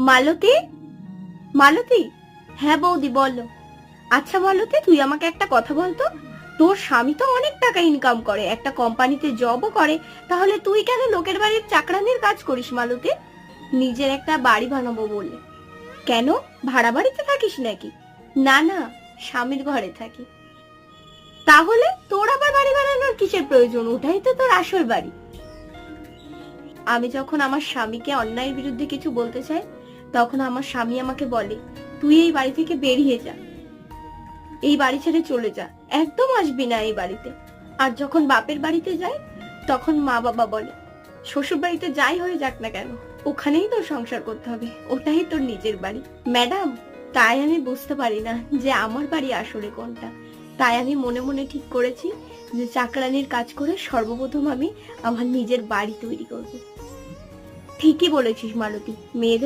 মালতী, মালতী। হ্যাঁ বৌদি বলো। আচ্ছা মালতী, তুই আমাকে একটা কথা বলতো, তোর স্বামী তো অনেক টাকা ইনকাম করে, একটা কোম্পানিতে জবও করে, তাহলে তুই কেন লোকের বাড়ির চাকরানির কাজ করিস মালতী? নিজের একটা বাড়ি বানাবো বলে। কেন, ভাড়া বাড়িতে থাকিস নাকি? না না, স্বামীর ঘরে থাকি। তাহলে তোর আবার বাড়ি বানানোর কিসের প্রয়োজন? ওটাই তো তোর আসল বাড়ি। আমি যখন আমার স্বামীকে অন্যায়ের বিরুদ্ধে কিছু বলতে চাই, তখন আমার স্বামী আমাকে বলে, তুই এই বাড়ি থেকে বেরিয়ে যা, এই বাড়ি ছেড়ে চলে যা, একদম আসবি না এই বাড়িতে। আর যখন বাপের বাড়িতে যাই, তখন মা বাবা বলে, শ্বশুর বাড়িতে যাই হয়ে যাক না কেন, ওখানেই তোর সংসার করতে হবে, ওটাই তোর নিজের বাড়ি। ম্যাডাম, তাই আমি বুঝতে পারি না যে আমার বাড়ি আসলে কোনটা। তাই আমি মনে মনে ঠিক করেছি যে চাকরানির কাজ করে সর্বপ্রথম আমি আমার নিজের বাড়ি তৈরি করব। ঠিকই বলেছিস মালতী, মেয়েদের